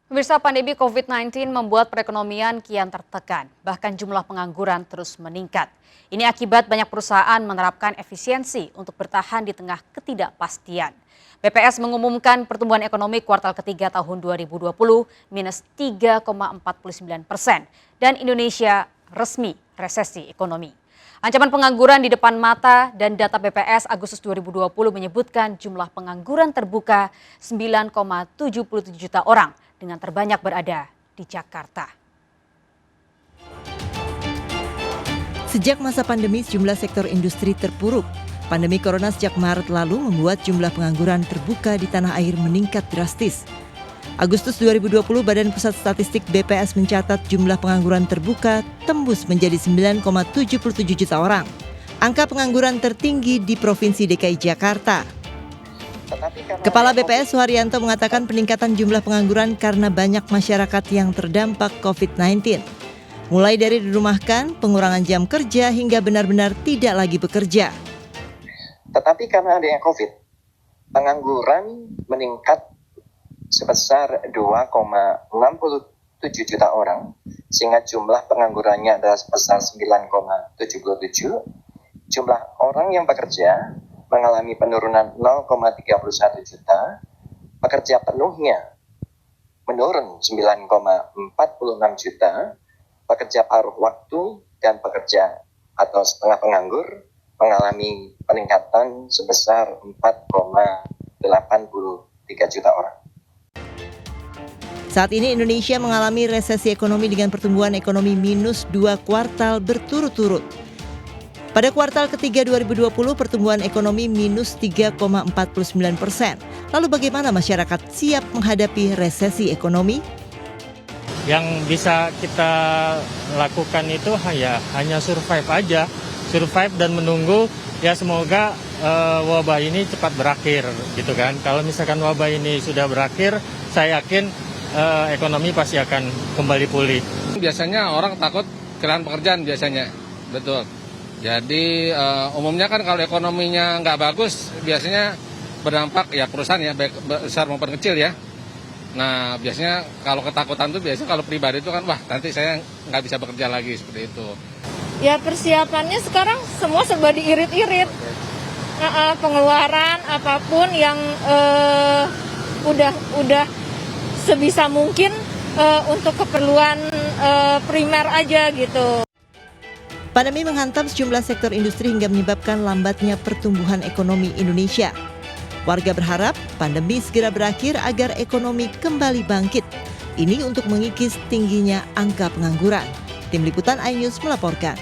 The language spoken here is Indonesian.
Pemirsa, pandemi COVID-19 membuat perekonomian kian tertekan, bahkan jumlah pengangguran terus meningkat. Ini akibat banyak perusahaan menerapkan efisiensi untuk bertahan di tengah ketidakpastian. BPS mengumumkan pertumbuhan ekonomi kuartal ketiga tahun 2020 minus 3,49% dan Indonesia resmi resesi ekonomi. Ancaman pengangguran di depan mata dan data BPS Agustus 2020 menyebutkan jumlah pengangguran terbuka 9,77 juta orang dengan terbanyak berada di Jakarta. Sejak masa pandemi, sejumlah sektor industri terpuruk. Pandemi corona sejak Maret lalu membuat jumlah pengangguran terbuka di tanah air meningkat drastis. Agustus 2020, Badan Pusat Statistik BPS mencatat jumlah pengangguran terbuka tembus menjadi 9,77 juta orang. Angka pengangguran tertinggi di Provinsi DKI Jakarta. Kepala BPS Suharyanto mengatakan peningkatan jumlah pengangguran karena banyak masyarakat yang terdampak COVID-19. Mulai dari dirumahkan, pengurangan jam kerja hingga benar-benar tidak lagi bekerja. Tetapi karena adanya COVID, pengangguran meningkat sebesar 2,67 juta orang, sehingga jumlah penganggurannya adalah sebesar 9,77. Jumlah orang yang bekerja mengalami penurunan 0,31 juta, pekerja penuhnya menurun 9,46 juta, pekerja paruh waktu dan pekerja atau setengah penganggur mengalami peningkatan sebesar 4,83 juta orang. Saat ini Indonesia mengalami resesi ekonomi dengan pertumbuhan ekonomi minus 2 kuartal berturut-turut. Pada kuartal ketiga 2020, pertumbuhan ekonomi minus 3,49%. Lalu bagaimana masyarakat siap menghadapi resesi ekonomi? Yang bisa kita lakukan itu hanya survive aja. Survive dan menunggu, ya semoga wabah ini cepat berakhir gitu kan. Kalau misalkan wabah ini sudah berakhir, saya yakin ekonomi pasti akan kembali pulih. Biasanya orang takut kehilangan pekerjaan biasanya, betul. Jadi umumnya kan kalau ekonominya nggak bagus, biasanya berdampak ya perusahaan ya, baik besar maupun kecil ya. Nah biasanya kalau ketakutan tuh biasanya kalau pribadi itu kan, wah nanti saya nggak bisa bekerja lagi, seperti itu. Ya persiapannya sekarang semua serba diirit-irit. Pengeluaran apapun yang udah sebisa mungkin untuk keperluan primer aja gitu. Pandemi menghantam sejumlah sektor industri hingga menyebabkan lambatnya pertumbuhan ekonomi Indonesia. Warga berharap pandemi segera berakhir agar ekonomi kembali bangkit. Ini untuk mengikis tingginya angka pengangguran. Tim Liputan iNews melaporkan.